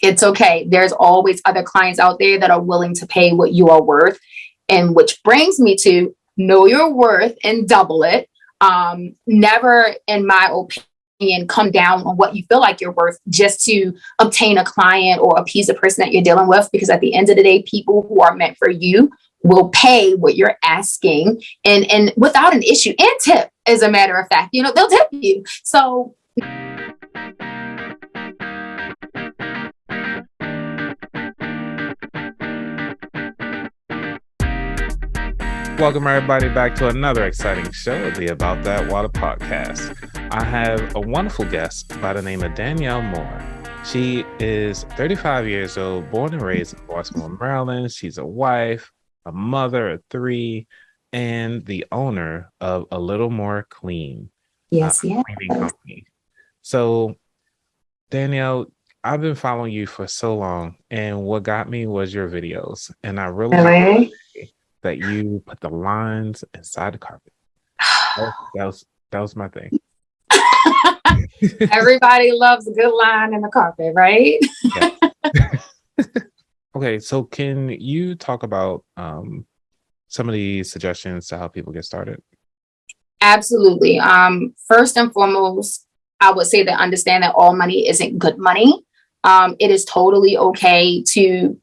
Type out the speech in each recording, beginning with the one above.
It's okay. There's always other clients out there that are willing to pay what you are worth. And which brings me to know your worth and double it. Never, in my opinion, come down on what you feel like you're worth just to obtain a client or appease the person that you're dealing with. Because at the end of the day, people who are meant for you will pay what you're asking and without an issue, and tip, as a matter of fact, they'll tip you. So welcome everybody back to another exciting show of the About That Water podcast. I have a wonderful guest by the name of Danielle Moore. She is 35 years old, born and raised in Baltimore, Maryland. She's a wife, a mother of three, and the owner of A Little More Clean, cleaning company. So, Danielle, I've been following you for so long, and what got me was your videos, and I really that you put the lines inside the carpet. That was my thing. Everybody loves a good line in the carpet, right? Yeah. Okay, so can you talk about some of the suggestions to help people get started? Absolutely. First and foremost, I would say that understand that all money isn't good money. It is totally okay to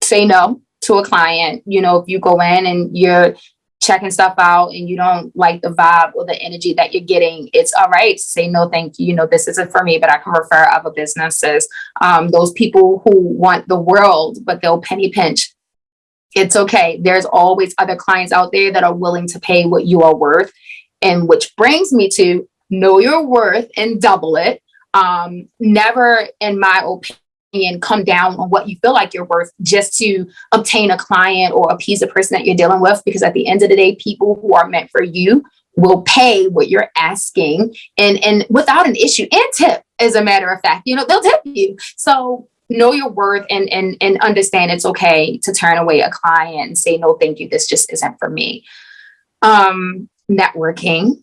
say no to a client. If you go in and you're checking stuff out and you don't like the vibe or the energy that you're getting, it's all right to say no, thank you. This isn't for me, but I can refer other businesses. Those people who want the world, but they'll penny pinch. It's okay. There's always other clients out there that are willing to pay what you are worth. And which brings me to know your worth and double it. Never, in my opinion, come down on what you feel like you're worth just to obtain a client or appease the person that you're dealing with. Because at the end of the day, people who are meant for you will pay what you're asking and without an issue, and tip, as a matter of fact, they'll tip you. So know your worth and understand it's okay to turn away a client and say, no, thank you. This just isn't for me. Networking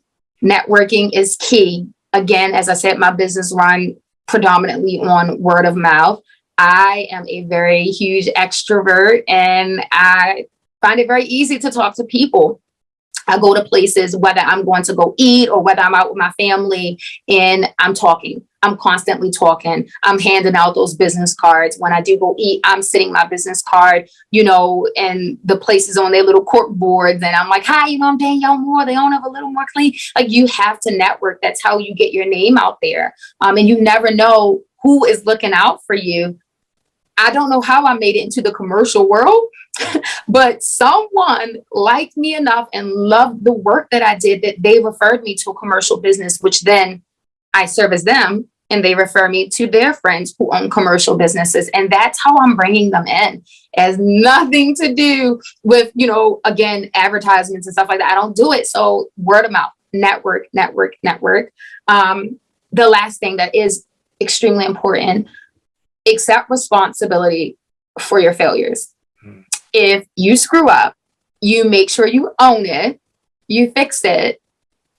is key. Again, as I said, my business run predominantly on word of mouth. I am a very huge extrovert and I find it very easy to talk to people. I go to places, whether I'm going to go eat or whether I'm out with my family, and I'm talking. I'm constantly talking. I'm handing out those business cards. When I do go eat, I'm sitting my business card, and the places on their little cork boards. And I'm like, hi, I'm Danielle Moore. They own A Little More Clean. Like, you have to network. That's how you get your name out there. And you never know who is looking out for you. I don't know how I made it into the commercial world, but someone liked me enough and loved the work that I did that they referred me to a commercial business, which then I service them and they refer me to their friends who own commercial businesses. And that's how I'm bringing them in. It has nothing to do with, again, advertisements and stuff like that. I don't do it. So word of mouth, network. The last thing that is extremely important, accept responsibility for your failures. If you screw up, you make sure you own it, you fix it,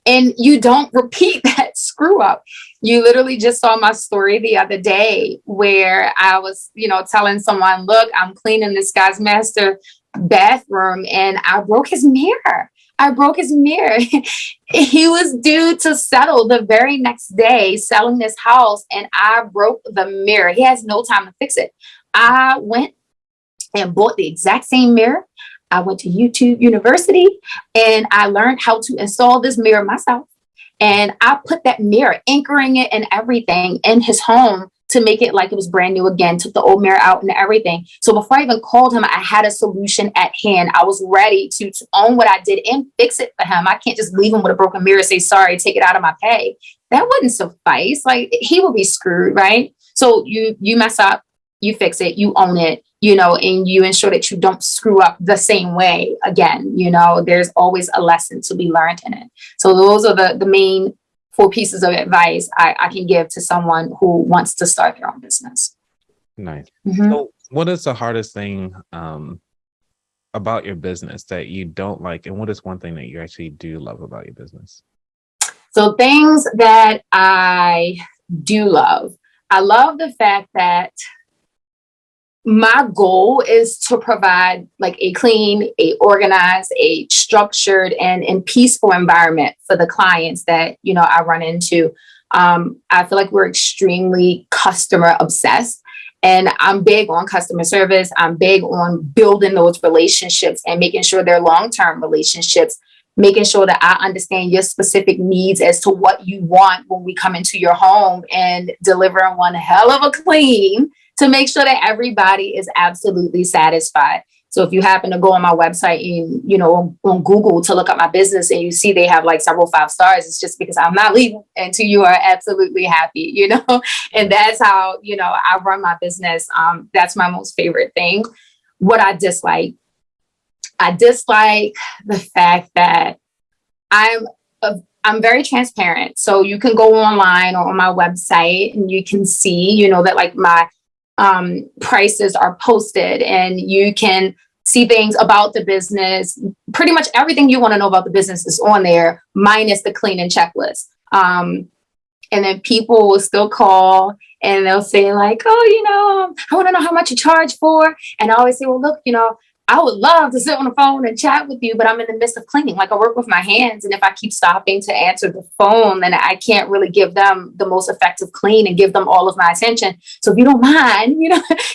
and you don't repeat that screw up. You literally just saw my story the other day where I was, telling someone, look, I'm cleaning this guy's master bathroom and I broke his mirror. He was due to settle the very next day selling this house and I broke the mirror. He has no time to fix it. I went and bought the exact same mirror. I went to YouTube University and I learned how to install this mirror myself. And I put that mirror, anchoring it and everything in his home to make it like it was brand new again, took the old mirror out and everything. So before I even called him, I had a solution at hand. I was ready to own what I did and fix it for him. I can't just leave him with a broken mirror and say, sorry, take it out of my pay. That wouldn't suffice. Like, he would be screwed, right? So you mess up, you fix it, you own it, and you ensure that you don't screw up the same way again. There's always a lesson to be learned in it. So those are the main 4 pieces of advice I can give to someone who wants to start their own business. Nice. Mm-hmm. So what is the hardest thing about your business that you don't like? And what is one thing that you actually do love about your business? So things that I do love. I love the fact that my goal is to provide like a clean, a organized, a structured and peaceful environment for the clients that, I run into. I feel like we're extremely customer obsessed. And I'm big on customer service. I'm big on building those relationships and making sure they're long-term relationships, making sure that I understand your specific needs as to what you want when we come into your home, and delivering one hell of a clean to make sure that everybody is absolutely satisfied. So if you happen to go on my website and, on Google to look up my business and you see they have like several 5 stars, it's just because I'm not leaving until you are absolutely happy, and that's how, I run my business. That's my most favorite thing. What I dislike the fact that I'm very transparent. So you can go online or on my website and you can see, that like my prices are posted, and you can see things about the business. Pretty much everything you want to know about the business is on there, minus the cleaning checklist. And then people will still call and they'll say like, oh, I want to know how much you charge for. And I always say, well, look, I would love to sit on the phone and chat with you, but I'm in the midst of cleaning. Like, I work with my hands. And if I keep stopping to answer the phone, then I can't really give them the most effective clean and give them all of my attention. So if you don't mind,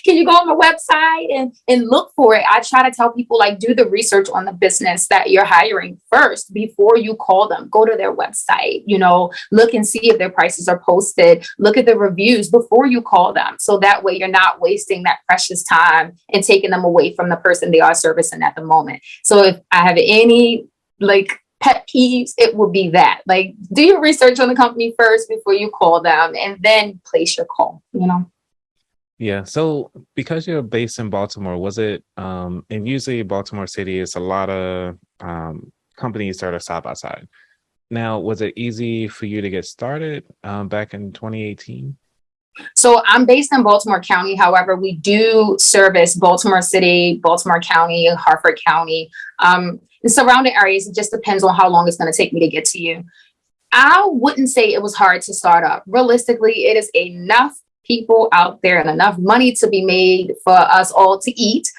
can you go on my website and look for it? I try to tell people, like, do the research on the business that you're hiring first before you call them. Go to their website, look and see if their prices are posted. Look at the reviews before you call them. So that way you're not wasting that precious time and taking them away from the person they are servicing at the moment. So if I have any like pet peeves, it would be that, like, do your research on the company first before you call them, and then place your call, Yeah. So because you're based in Baltimore, was it, and usually Baltimore City is a lot of companies that are side by side. Now, was it easy for you to get started back in 2018? So I'm based in Baltimore County. However, we do service Baltimore City, Baltimore County, Harford County, the surrounding areas. It just depends on how long it's going to take me to get to you. I wouldn't say it was hard to start up. Realistically, it is enough people out there and enough money to be made for us all to eat.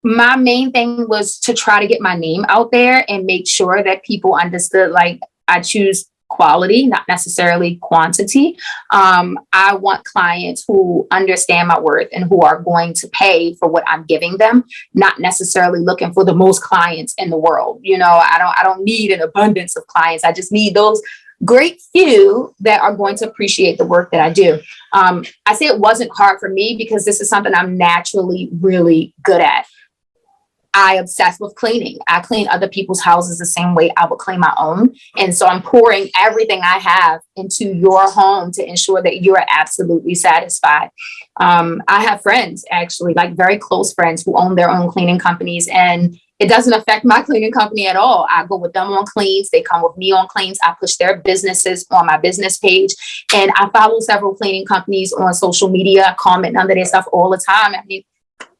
My main thing was to try to get my name out there and make sure that people understood, like, I choose quality, not necessarily quantity. I want clients who understand my worth and who are going to pay for what I'm giving them, not necessarily looking for the most clients in the world. I don't need an abundance of clients. I just need those great few that are going to appreciate the work that I do. I say it wasn't hard for me because this is something I'm naturally really good at. I obsess with cleaning. I clean other people's houses the same way I would clean my own. And so I'm pouring everything I have into your home to ensure that you are absolutely satisfied. I have friends, actually, like very close friends, who own their own cleaning companies, and it doesn't affect my cleaning company at all. I go with them on cleans. They come with me on cleans. I push their businesses on my business page. And I follow several cleaning companies on social media, comment under their stuff all the time. I mean,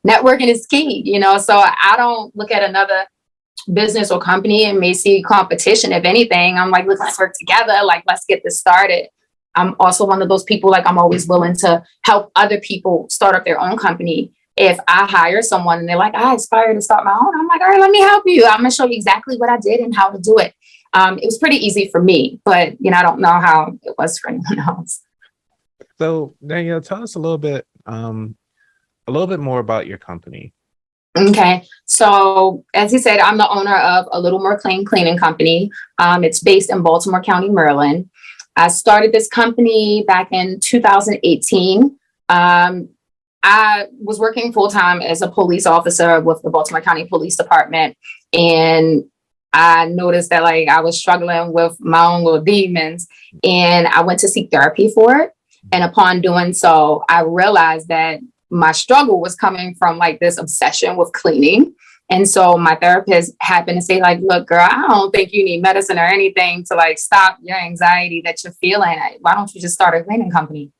networking is key, so I don't look at another business or company and may see competition. If anything, I'm like, let's work together. Like, let's get this started. I'm also one of those people, like, I'm always willing to help other people start up their own company. If I hire someone and they're like, I aspire to start my own, I'm like, all right, let me help you. I'm going to show you exactly what I did and how to do it. It was pretty easy for me, but, I don't know how it was for anyone else. So, Danielle, tell us a little bit more about your company. Okay. So as you said, I'm the owner of A Little More Clean Cleaning Company. It's based in Baltimore County, Maryland. I started this company back in 2018. I was working full time as a police officer with the Baltimore County Police Department. And I noticed that, like, I was struggling with my own little demons, and I went to seek therapy for it. And upon doing so, I realized that my struggle was coming from, like, this obsession with cleaning. And so my therapist happened to say, like, look, girl, I don't think you need medicine or anything to, like, stop your anxiety that you're feeling. Why don't you just start a cleaning company?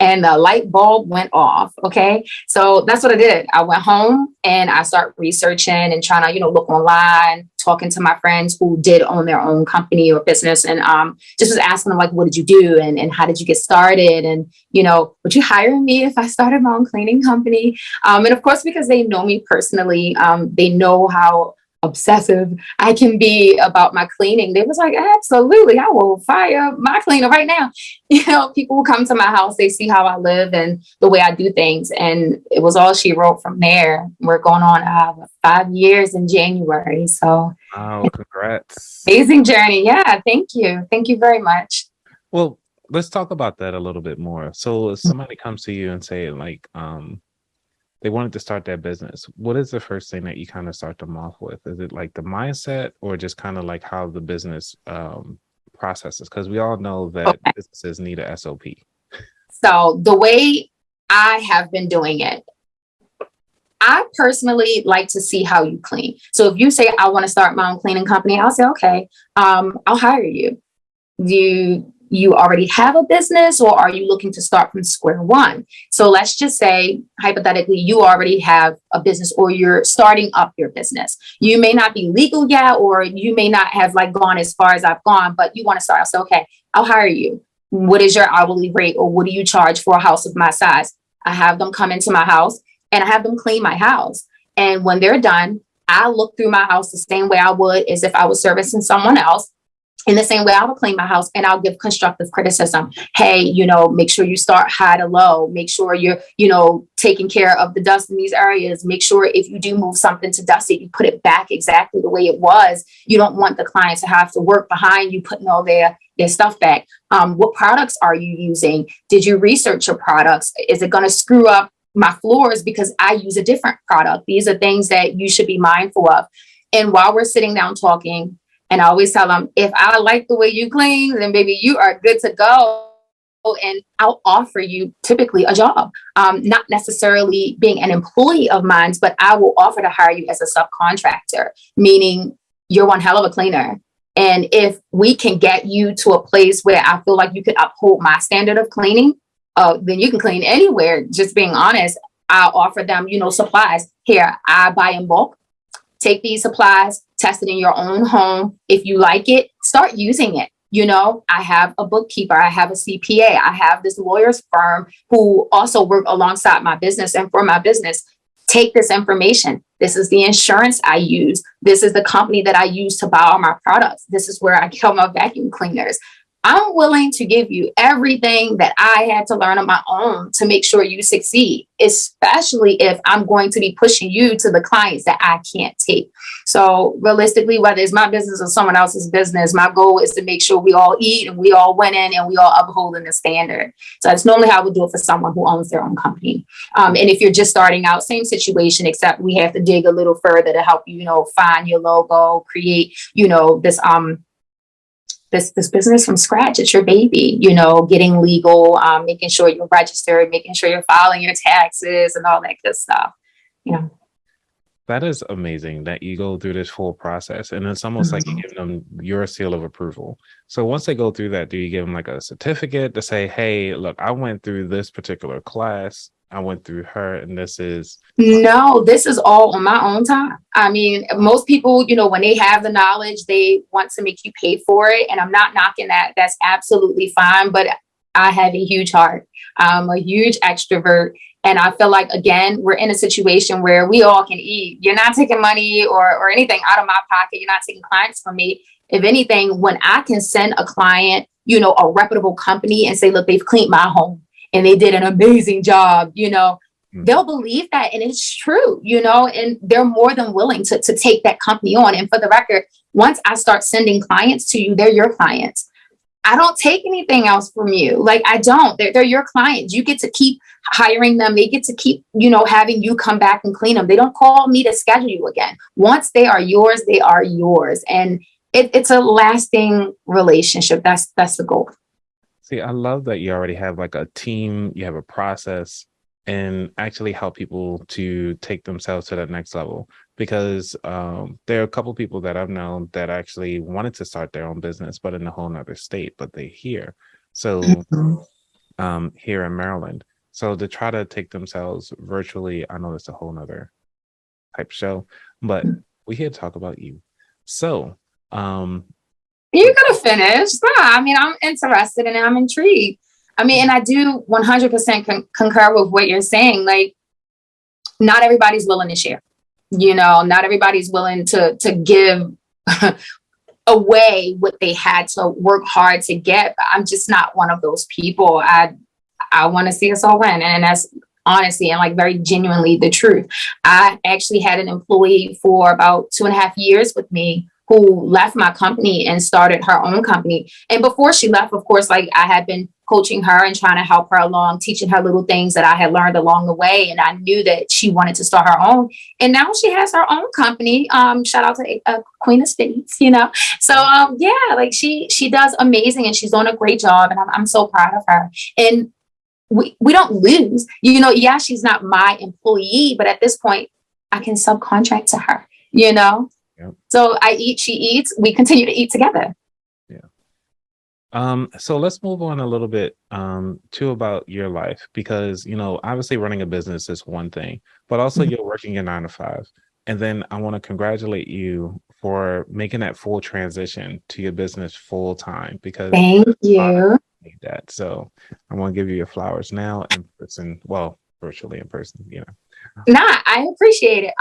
and the light bulb went off. Okay. So that's what I did. I went home and I started researching and trying to, look online, talking to my friends who did own their own company or business, and just was asking them, like, what did you do? And how did you get started? And, would you hire me if I started my own cleaning company? And of course, because they know me personally, they know how obsessive I can be about my cleaning. They was like, absolutely, I will fire my cleaner right now. People who come to my house, they see how I live and the way I do things. And it was all she wrote from there. We're going on 5 years in January. So Wow, congrats. amazing journey. Yeah, thank you. Thank you very much. Well, let's talk about that a little bit more. So if somebody comes to you and say, like, they wanted to start their business, what is the first thing that you kind of start them off with? Is it like the mindset, or just kind of like how the business processes? Because we all know that businesses need a SOP. So the way I have been doing it, I personally like to see how you clean. So if you say, I want to start my own cleaning company, I'll say, okay, I'll hire you. You already have a business, or are you looking to start from square one? So let's just say, hypothetically, you already have a business, or you're starting up your business. You may not be legal yet, or you may not have like gone as far as I've gone, but you want to start. I'll say, okay, I'll hire you. What is your hourly rate, or what do you charge for a house of my size? I have them come into my house and I have them clean my house. And when they're done, I look through my house the same way I would as if I was servicing someone else. In the same way, I will clean my house and I'll give constructive criticism. Hey, make sure you start high to low. Make sure you're, taking care of the dust in these areas. Make sure if you do move something to dust it, you put it back exactly the way it was. You don't want the client to have to work behind you putting all their stuff back. What products are you using? Did you research your products? Is it going to screw up my floors because I use a different product? These are things that you should be mindful of. And while we're sitting down talking, and I always tell them, if I like the way you clean, then baby, you are good to go. And I'll offer you typically a job, not necessarily being an employee of mine, but I will offer to hire you as a subcontractor, meaning you're one hell of a cleaner. And if we can get you to a place where I feel like you could uphold my standard of cleaning, then you can clean anywhere. Just being honest, I'll offer them, supplies. Here, I buy in bulk. Take these supplies, test it in your own home. If you like it, start using it. I have a bookkeeper, I have a CPA, I have this lawyer's firm who also work alongside my business and for my business. Take this information. This is the insurance I use. This is the company that I use to buy all my products. This is where I get my vacuum cleaners. I'm willing to give you everything that I had to learn on my own to make sure you succeed, especially if I'm going to be pushing you to the clients that I can't take. So realistically, whether it's my business or someone else's business, my goal is to make sure we all eat and we all win in and we all upholding the standard. So that's normally how I would do it for someone who owns their own company. And if you're just starting out, same situation, except we have to dig a little further to help you, find your logo, create, this business from scratch. It's your baby, getting legal, making sure you're registered, making sure you're filing your taxes and all that good stuff. That is amazing that you go through this full process, and it's almost like you give them your seal of approval. So once they go through that, do you give them like a certificate to say, hey, look, I went through this particular class, I went through her, and this is... No, this is all on my own time. I mean, most people, when they have the knowledge, they want to make you pay for it. And I'm not knocking that. That's absolutely fine. But I have a huge heart. I'm a huge extrovert. And I feel like, again, we're in a situation where we all can eat. You're not taking money or anything out of my pocket. You're not taking clients from me. If anything, when I can send a client, a reputable company and say, look, they've cleaned my home and they did an amazing job, they'll believe that. And it's true, and they're more than willing to take that company on. And for the record, once I start sending clients to you, they're your clients. I don't take anything else from you. Like, I don't. They're your clients. You get to keep hiring them. They get to keep, having you come back and clean them. They don't call me to schedule you again. Once they are yours, they are yours. And it's a lasting relationship. That's the goal. See, I love that you already have like a team, you have a process, and actually help people to take themselves to that next level. Because there are a couple people that I've known that actually wanted to start their own business, but in a whole nother state, but they're here. So here in Maryland. So to try to take themselves virtually, I know that's a whole nother type show, but we're here to talk about you. So, You're gonna finish. Yeah, I mean, I'm interested and I'm intrigued. I mean, and I do 100% concur with what you're saying. Like, not everybody's willing to share. Not everybody's willing to give away what they had to work hard to get. But I'm just not one of those people. I want to see us all win, and that's honestly and like very genuinely the truth. I actually had an employee for about 2.5 years with me who left my company and started her own company. And before she left, of course, like I had been coaching her and trying to help her along, teaching her little things that I had learned along the way. And I knew that she wanted to start her own. And now she has her own company. Shout out to Queen of Spades, So yeah, like she does amazing and she's doing a great job. And I'm so proud of her. And we don't lose, yeah, she's not my employee, but at this point I can subcontract to her, Yep. So I eat, she eats, we continue to eat together. Yeah. So let's move on a little bit to about your life, because, obviously running a business is one thing, but also you're working a 9 to 5. And then I want to congratulate you for making that full transition to your business full time, because thank you. Need that. So I want to give you your flowers now in person, well, virtually in person, I appreciate it.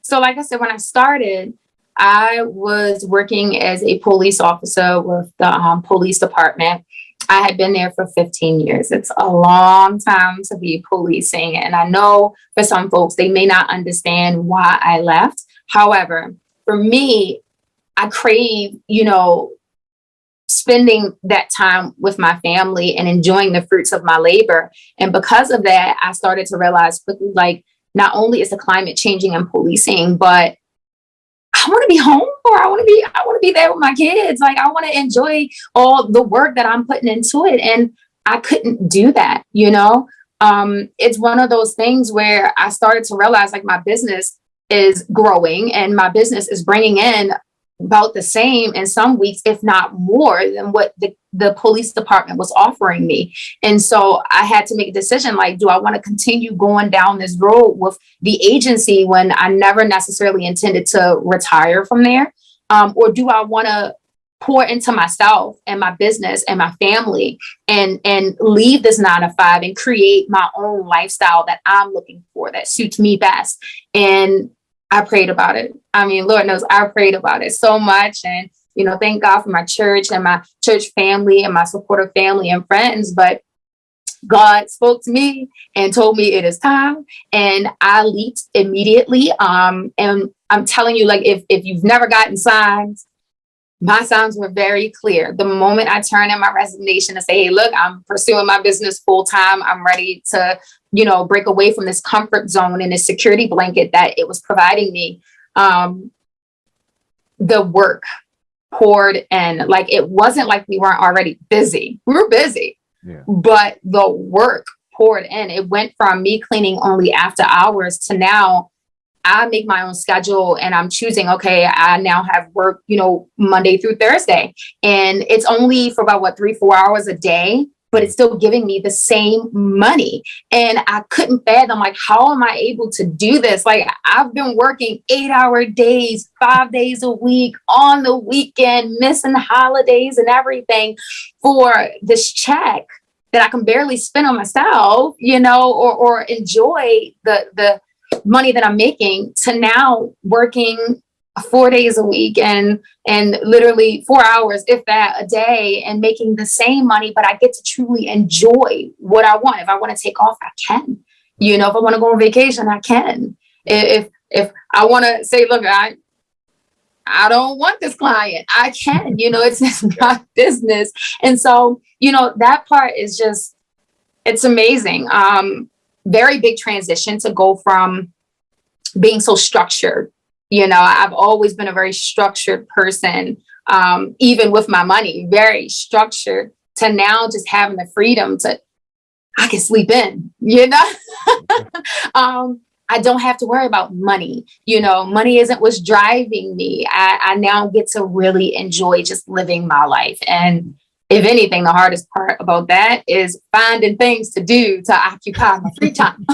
So like I said, when I started, I was working as a police officer with the police department. I had been there for 15 years. It's a long time to be policing. And I know for some folks, they may not understand why I left. However, for me, I crave, spending that time with my family and enjoying the fruits of my labor. And because of that, I started to realize quickly, like, not only is the climate changing and policing, but I want to be home, or I want to be there with my kids. Like, I want to enjoy all the work that I'm putting into it. And I couldn't do that, It's one of those things where I started to realize, like, my business is growing and my business is bringing in about the same in some weeks, if not more than what the police department was offering me. And so I had to make a decision, like, do I want to continue going down this road with the agency when I never necessarily intended to retire from there? Or do I want to pour into myself and my business and my family and leave this 9 to 5 and create my own lifestyle that I'm looking for, that suits me best? And I prayed about it. I mean, Lord knows I prayed about it so much. And, thank God for my church and my church family and my supportive family and friends. But God spoke to me and told me it is time. And I leaped immediately. And I'm telling you, like, if you've never gotten signs, my signs were very clear. The moment I turned in my resignation to say, hey, look, I'm pursuing my business full time. I'm ready to, break away from this comfort zone and this security blanket that it was providing me. The work poured in. Like, it wasn't like we weren't already busy. We were busy, but the work poured in. It went from me cleaning only after hours to now I make my own schedule and I'm choosing, okay, I now have work, Monday through Thursday. And it's only for about 3-4 hours a day, but it's still giving me the same money. And I couldn't fathom, like, how am I able to do this? Like, I've been working 8-hour days, 5 days a week, on the weekend, missing holidays and everything for this check that I can barely spend on myself, or enjoy the money that I'm making, to now working 4 days a week and literally 4 hours, if that, a day, and making the same money, but I get to truly enjoy what I want. If I want to take off, I can. If I want to go on vacation, I can. If I want to say, look, I don't want this client, I can. It's not business. And so, that part is just, it's amazing. Very big transition to go from being so structured. I've always been a very structured person, even with my money, very structured, to now just having the freedom to, I can sleep in, I don't have to worry about money. Money isn't what's driving me. I now get to really enjoy just living my life. And If anything, the hardest part about that is finding things to do to occupy my free time.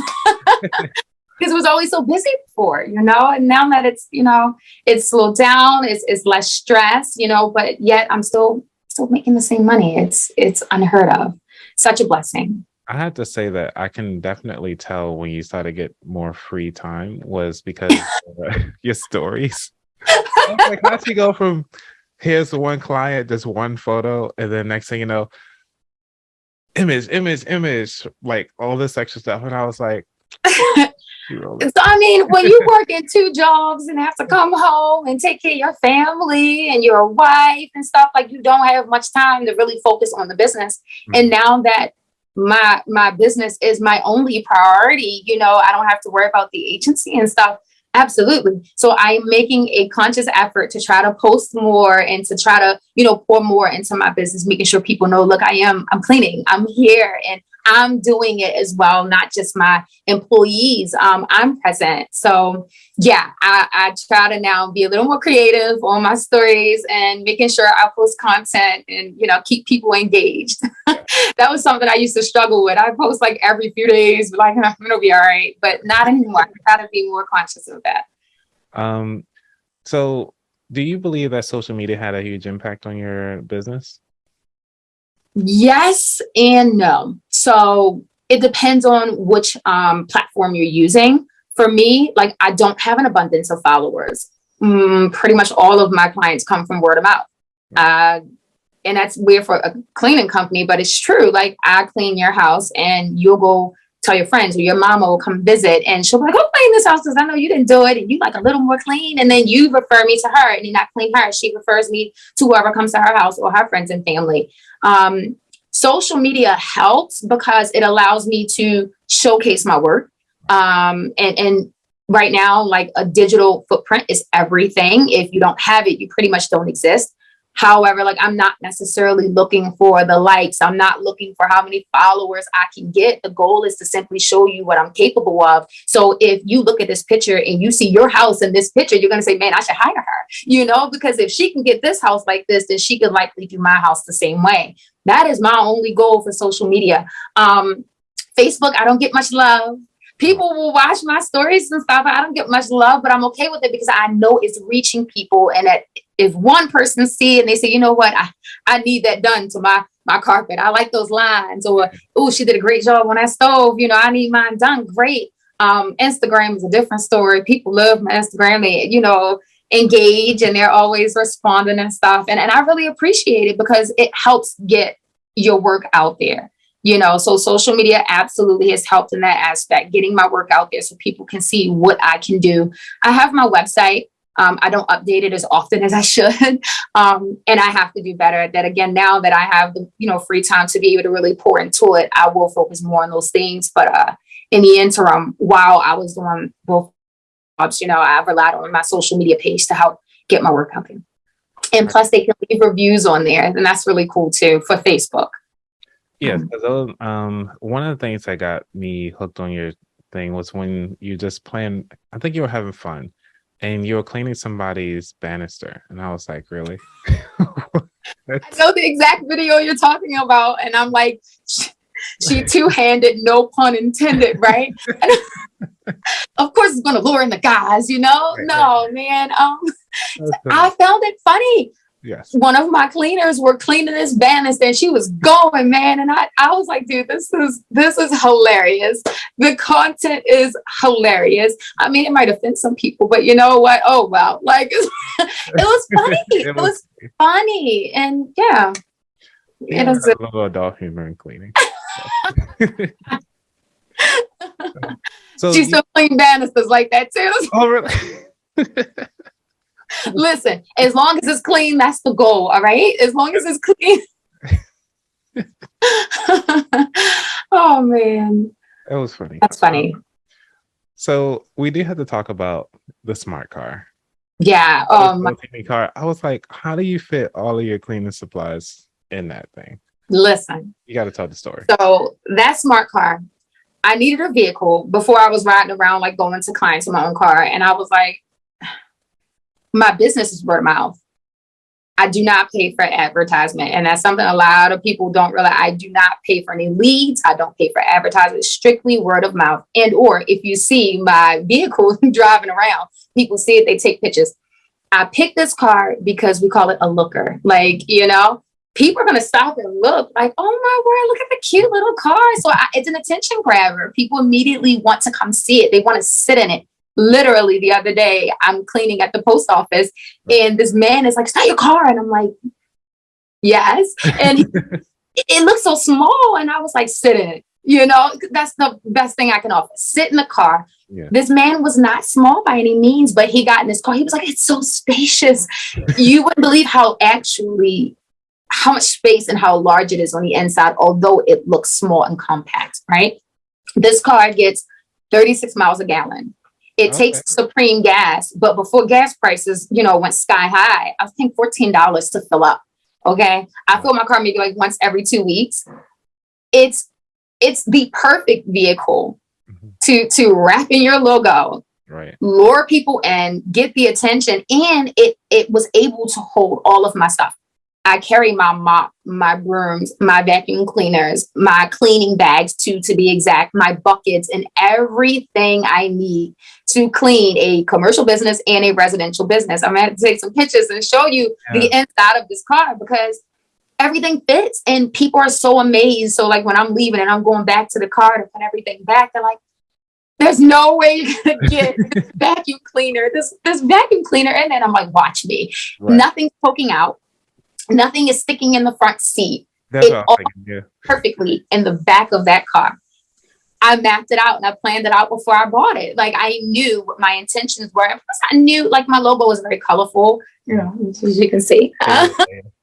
Because it was always so busy before, and now that it's slowed down, it's less stress, but yet I'm still making the same money. It's unheard of. Such a blessing. I have to say that I can definitely tell when you started to get more free time was because of your stories. I was like, how'd you go from here's the one client, just one photo, and then next thing you know, image, like all this extra stuff. And I was like, so, I mean, when you work in 2 jobs and have to come home and take care of your family and your wife and stuff, like you don't have much time to really focus on the business. Mm-hmm. And now that my business is my only priority, I don't have to worry about the agency and stuff. Absolutely. So I'm making a conscious effort to try to post more and to try to, pour more into my business, making sure people know, look, I'm cleaning, I'm here, and I'm doing it as well, not just my employees. I'm present. So yeah, I try to now be a little more creative on my stories and making sure I post content and, keep people engaged. That was something I used to struggle with. I post like every few days, like, it'll be all right, but not anymore. I try to be more conscious of that. So do you believe that social media had a huge impact on your business? Yes and no. So it depends on which platform you're using. For me, like I don't have an abundance of followers. Pretty much all of my clients come from word of mouth. And that's weird for a cleaning company, but it's true. Like I clean your house and you'll go tell your friends, or your mama will come visit and she'll be like, "Go clean this house because I know you didn't do it and you like a little more clean." And then you refer me to her, and then I clean her. She refers me to whoever comes to her house or her friends and family. Social media helps because it allows me to showcase my work. And right now, like a digital footprint is everything. If you don't have it, you pretty much don't exist. However, like I'm not necessarily looking for the likes. I'm not looking for how many followers I can get. The goal is to simply show you what I'm capable of. So if you look at this picture and you see your house in this picture, you're going to say, man, I should hire her, because if she can get this house like this, then she could likely do my house the same way. That is my only goal for social media. Facebook, I don't get much love. People will watch my stories and stuff. I don't get much love, but I'm okay with it because I know it's reaching people. And that if one person see it and they say, you know what, I need that done to my carpet. I like those lines. Or, oh, she did a great job on that stove. I need mine done. Great. Instagram is a different story. People love my Instagram. They, engage and they're always responding and stuff. And I really appreciate it because it helps get your work out there. So social media absolutely has helped in that aspect, getting my work out there so people can see what I can do. I have my website. I don't update it as often as I should. And I have to do better at that. Again, now that I have the, free time to be able to really pour into it, I will focus more on those things. But in the interim, while I was doing both jobs, I relied on my social media page to help get my work out there. And plus they can leave reviews on there. And that's really cool too for Facebook. Yes, because one of the things that got me hooked on your thing was when you just playing, I think you were having fun and you were cleaning somebody's banister. And I was like, really? I know the exact video you're talking about. And I'm like, she two-handed, no pun intended, right? Of course, it's going to lure in the guys, No, man. I found it funny. Yes. One of my cleaners were cleaning this banister and she was going, man. And I was like, dude, this is hilarious. The content is hilarious. I mean, it might offend some people, but you know what? Oh, well, like it was funny. It was funny. And yeah. It was a little adult humor in cleaning. So she still clean banisters like that too. Oh, really? Listen, as long as it's clean, that's the goal. All right. As long as it's clean. Oh man. It was funny. That's funny. So we do have to talk about the smart car. Yeah. The car. I was like, how do you fit all of your cleaning supplies in that thing? Listen. You got to tell the story. So that smart car, I needed a vehicle before I was riding around, like going to clients in my own car. And I was like, my business is word of mouth. I do not pay for advertisement. And that's something a lot of people don't realize. I do not pay for any leads. I don't pay for advertising. It's strictly word of mouth. And or if you see my vehicle driving around, people see it, they take pictures. I picked this car because we call it a looker. Like, people are going to stop and look like, oh my word, look at the cute little car. So it's an attention grabber. People immediately want to come see it. They want to sit in it. Literally the other day, I'm cleaning at the post office and this man is like, "Is that your car?" And I'm like, yes. And it looks so small. And I was like, sit in it. That's the best thing I can offer. Sit in the car. Yeah. This man was not small by any means, but he got in his car. He was like, "It's so spacious." You wouldn't believe how much space and how large it is on the inside, although it looks small and compact, right? This car gets 36 miles a gallon. It takes Supreme gas, but before gas prices, went sky high, I was paying $14 to fill up. Okay. I fill my car maybe like once every 2 weeks. It's the perfect vehicle to wrap in your logo, right? Lure people in, get the attention. And it was able to hold all of my stuff. I carry my mop, my brooms, my vacuum cleaners, my cleaning bags to be exact, my buckets, and everything I need to clean a commercial business and a residential business. I'm going to have to take some pictures and show you the inside of this car because everything fits and people are so amazed. So like when I'm leaving and I'm going back to the car to put everything back, they're like, "There's no way you're going to get this vacuum cleaner, this vacuum cleaner." And then I'm like, watch me. Right. Nothing's poking out. Nothing is sticking in the front seat. It's all perfectly in the back of that car. I mapped it out and I planned it out before I bought it. Like I knew what my intentions were. Plus I knew like my logo was very colorful, as you can see.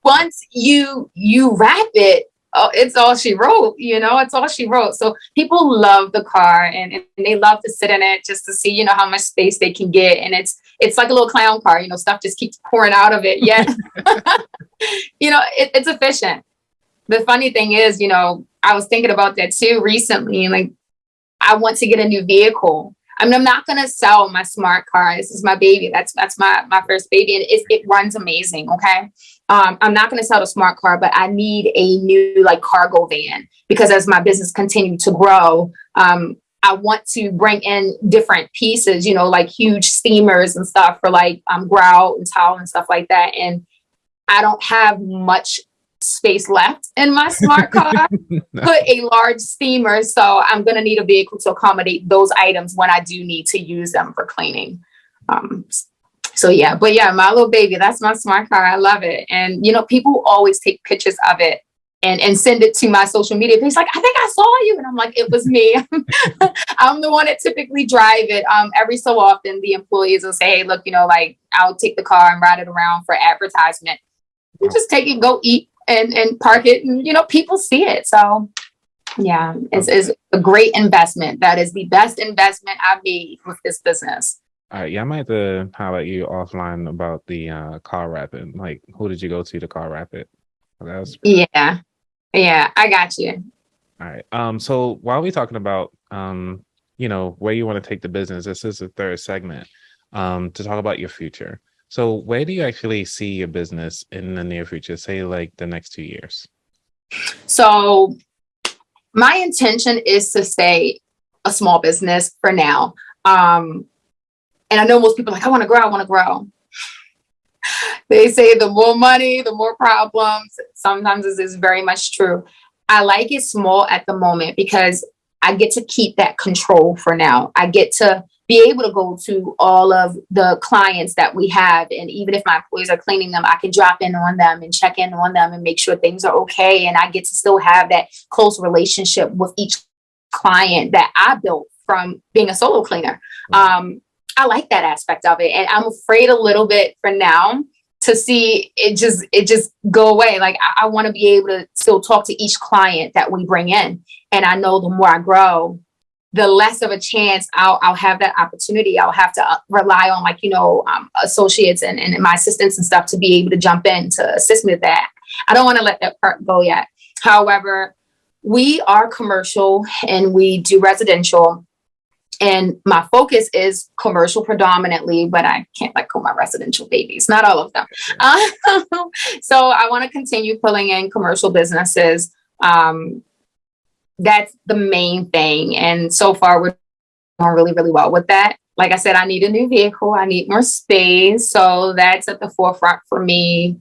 Once you wrap it, it's all she wrote, it's all she wrote. So people love the car and they love to sit in it just to see, how much space they can get. And it's like a little clown car, stuff just keeps pouring out of it. Yeah. It's efficient. The funny thing is, I was thinking about that too recently. Like I want to get a new vehicle. I mean, I'm not going to sell my smart car. This is my baby. That's my first baby. And it runs amazing. Okay. I'm not going to sell the smart car, but I need a new like cargo van because as my business continues to grow, I want to bring in different pieces, like huge steamers and stuff for like grout and towel and stuff like that. And I don't have much space left in my smart car, put a large steamer. So I'm going to need a vehicle to accommodate those items when I do need to use them for cleaning. But my little baby, that's my smart car. I love it. And, people always take pictures of it and send it to my social media page. Like, "I think I saw you." And I'm like, it was me. I'm the one that typically drive it. Every so often the employees will say, "Hey, look, I'll take the car and ride it around for advertisement." You just take it, go eat and park it. And, people see it. So yeah, it's a great investment. That is the best investment I've made with this business. All right. Yeah, I might have to highlight you offline about the car wrapping. Like, who did you go to car wrap it? Yeah, I got you. All right. So while we're talking about, where you want to take the business, this is the third segment to talk about your future. So where do you actually see your business in the near future, say like the next 2 years? So my intention is to stay a small business for now. And I know most people are like, I want to grow. They say the more money, the more problems. Sometimes this is very much true. I like it small at the moment because I get to keep that control for now. I get to be able to go to all of the clients that we have. And even if my employees are cleaning them, I can drop in on them and check in on them and make sure things are okay. And I get to still have that close relationship with each client that I built from being a solo cleaner. I like that aspect of it. And I'm afraid a little bit for now to see it just go away. Like I want to be able to still talk to each client that we bring in. And I know the more I grow, the less of a chance I'll have that opportunity. I'll have to rely on associates and my assistants and stuff to be able to jump in to assist me with that. I don't want to let that part go yet. However, we are commercial and we do residential. And my focus is commercial predominantly, but I can't let go my residential babies, not all of them. So I want to continue pulling in commercial businesses. That's the main thing. And so far, we're doing really, really well with that. Like I said, I need a new vehicle. I need more space. So that's at the forefront for me.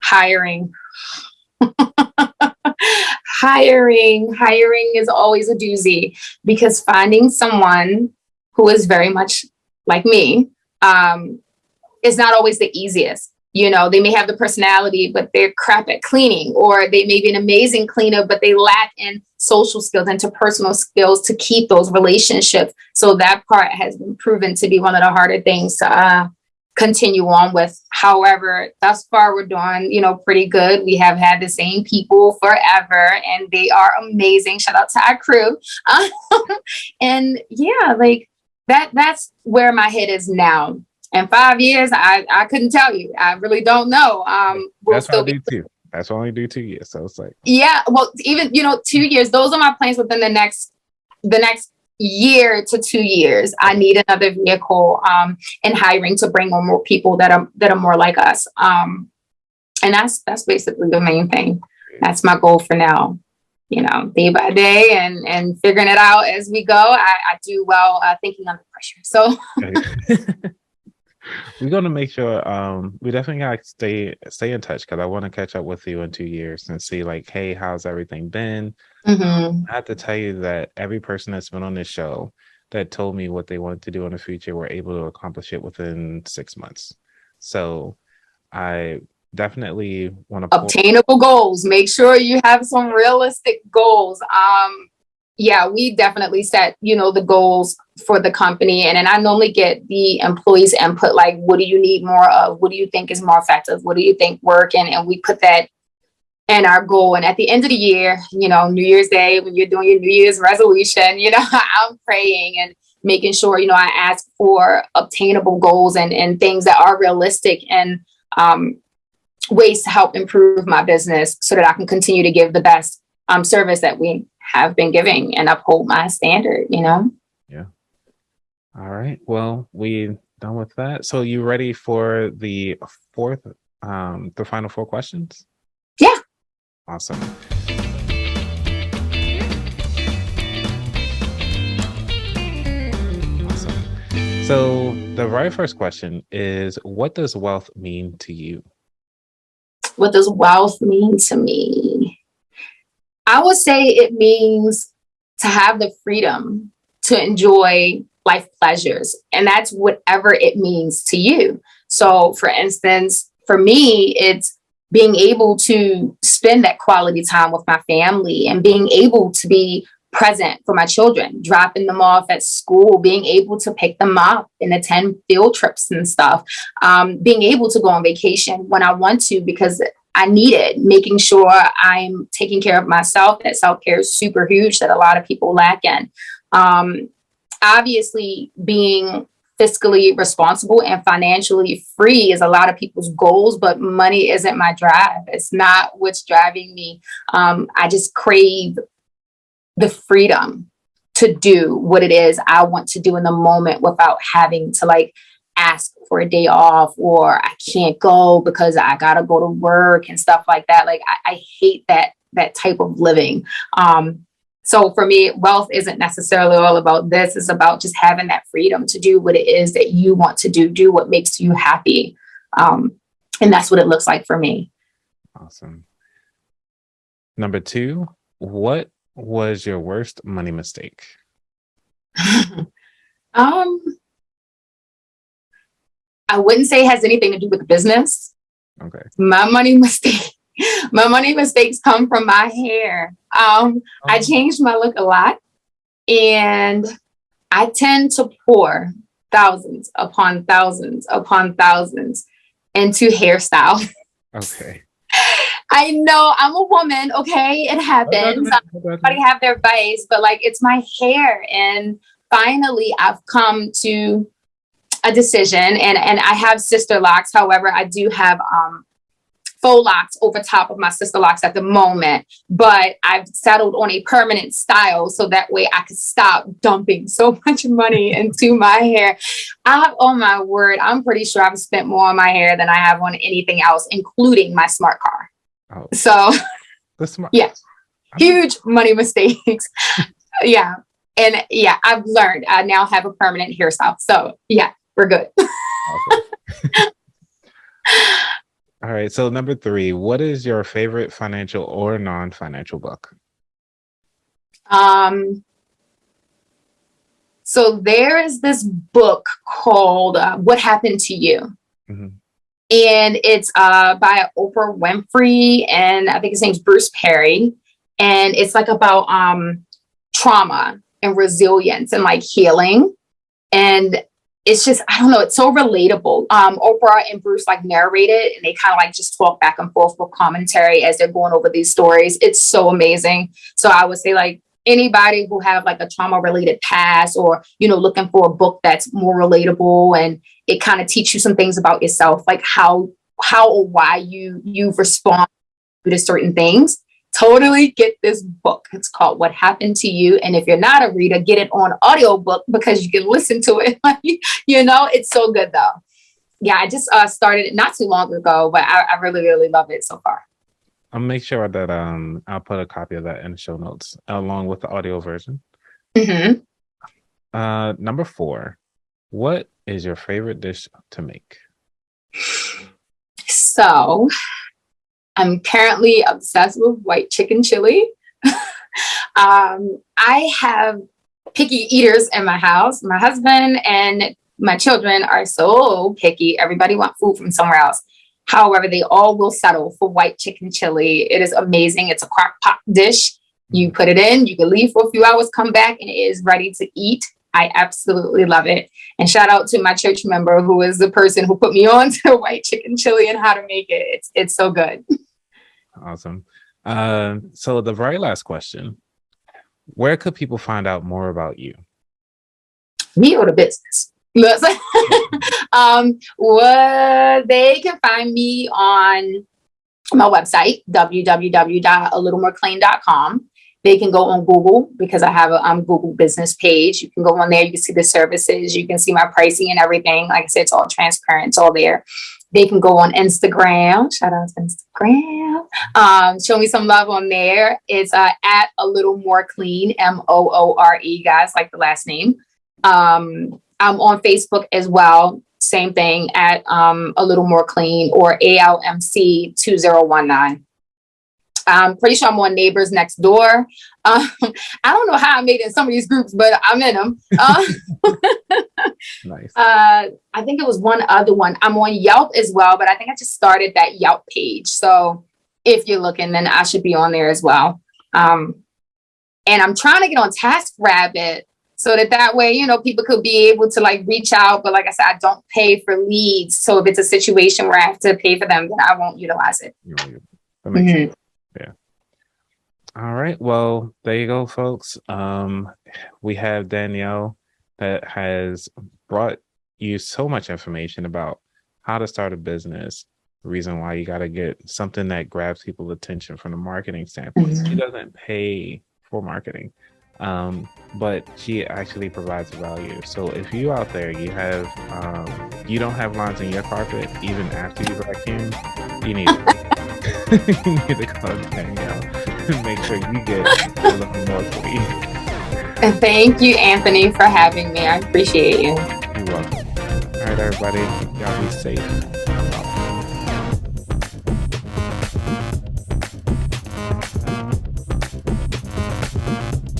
Hiring. Hiring is always a doozy, because finding someone who is very much like me is not always the easiest. You know, they may have the personality, but they're crap at cleaning, or they may be an amazing cleaner, but they lack in social skills, interpersonal skills to keep those relationships. So that part has been proven to be one of the harder things to continue on with. However, thus far we're doing, pretty good. We have had the same people forever, and they are amazing. Shout out to our crew. And yeah, like that's where my head is now. In 5 years, I couldn't tell you. I really don't know. That's what I do too. That's why I only do 2 years. So it's like, yeah, well, even 2 years, those are my plans within the next year to 2 years. I need another vehicle and hiring to bring on more people that are more like us. And that's basically the main thing. That's my goal for now. Day by day and figuring it out as we go. I do well thinking under pressure. So we're going to make sure we definitely got to stay in touch, because I want to catch up with you in 2 years and see like, hey, how's everything been? I have to tell you that every person that's been on this show that told me what they wanted to do in the future were able to accomplish it within 6 months. So I definitely want to obtainable goals. Make sure you have some realistic goals. Yeah, we definitely set, the goals for the company. And then I normally get the employees' input, like, what do you need more of? What do you think is more effective? What do you think work? And we put that in our goal. And at the end of the year, New Year's Day, when you're doing your New Year's resolution, I'm praying and making sure, I ask for obtainable goals and things that are realistic and ways to help improve my business so that I can continue to give the best service that we have been giving and uphold my standard, Yeah. All right. Well, we done with that. So you ready for the final 4 questions? Yeah. Awesome. So the very first question is, what does wealth mean to you? What does wealth mean to me? I would say it means to have the freedom to enjoy life pleasures. And that's whatever it means to you. So for instance, for me, it's being able to spend that quality time with my family and being able to be present for my children, dropping them off at school, being able to pick them up and attend field trips and stuff, being able to go on vacation when I want to because I need it, making sure I'm taking care of myself. That self-care is super huge that a lot of people lack in. Obviously, being fiscally responsible and financially free is a lot of people's goals, but money isn't my drive. It's not what's driving me. I just crave the freedom to do what it is I want to do in the moment without having to ask for a day off, or I can't go because I gotta go to work and stuff like that. I hate that type of living. So for me, wealth isn't necessarily all about this. It's about just having that freedom to do what it is that you want to do what makes you happy. And that's what it looks like for me. Awesome. Number 2, what was your worst money mistake? I wouldn't say it has anything to do with the business. Okay. My money mistakes come from my hair. I changed my look a lot, and I tend to pour thousands upon thousands upon thousands into hairstyle. Okay. I know I'm a woman. Okay. It happens. Everybody have their vice, but it's my hair. And finally I've come to a decision, and I have sister locks. However, I do have faux locks over top of my sister locks at the moment, but I've settled on a permanent style so that way I could stop dumping so much money into my hair. Oh my word, I'm pretty sure I've spent more on my hair than I have on anything else, including my smart car. Oh, so yeah, huge money mistakes. Yeah. And yeah, I've learned. I now have a permanent hairstyle. So yeah, we're good. Awesome. All right. So number 3, what is your favorite financial or non-financial book? So there is this book called What Happened to You? Mm-hmm. And it's by Oprah Winfrey, and I think his name's Bruce Perry. And it's like about trauma and resilience and like healing. And it's just, I don't know, it's so relatable. Oprah and Bruce like narrate it, and they kind of like just talk back and forth with commentary as they're going over these stories. It's so amazing. So I would say like anybody who have like a trauma related past, or, you know, looking for a book that's more relatable and it kind of teach you some things about yourself, like how or why you respond to certain things. Totally get this book. It's called What Happened to You. And if you're not a reader, get it on audiobook because you can listen to it. You know, it's so good though. Yeah, I just started it not too long ago, but I really, really love it so far. I'll make sure that I'll put a copy of that in the show notes along with the audio version. Mm-hmm. Number 4, what is your favorite dish to make? So I'm currently obsessed with white chicken chili. I have picky eaters in my house. My husband and my children are so picky. Everybody wants food from somewhere else. However, they all will settle for white chicken chili. It is amazing. It's a crock pot dish. You put it in, you can leave for a few hours, come back, and it is ready to eat. I absolutely love it. And shout out to my church member who is the person who put me on to white chicken chili and how to make it. It's so good. Awesome. So the very last question, where could people find out more about you? Me or the business? Well, they can find me on my website, www.alittlemoreclean.com. They can go on Google because I have a Google business page. You can go on there. You can see the services. You can see my pricing and everything. Like I said, it's all transparent. It's all there. They can go on Instagram. Shout out to Instagram. Show me some love on there. It's at A Little More Clean, Moore, guys, like the last name. I'm on Facebook as well. Same thing at A Little More Clean or ALMC 2019. I'm pretty sure I'm on Neighbors Next Door. I don't know how I made it in some of these groups, but I'm in them. Nice. I think it was one other one. I'm on Yelp as well, but I think I just started that Yelp page. So if you're looking, then I should be on there as well. And I'm trying to get on TaskRabbit so that way, you know, people could be able to like reach out. But like I said, I don't pay for leads. So if it's a situation where I have to pay for them, then I won't utilize it. That makes sense. Yeah. All right. Well, there you go, folks. We have Danielle that has brought you so much information about how to start a business, the reason why you got to get something that grabs people's attention from the marketing standpoint. She doesn't pay for marketing, but she actually provides value. So if you out there, you have, you don't have lines in your carpet, even after you vacuum, you need to you need to call Danielle and make sure you get a little more clean. And thank you, Anthony, for having me. I appreciate you. You're welcome. All right, everybody. Y'all be safe.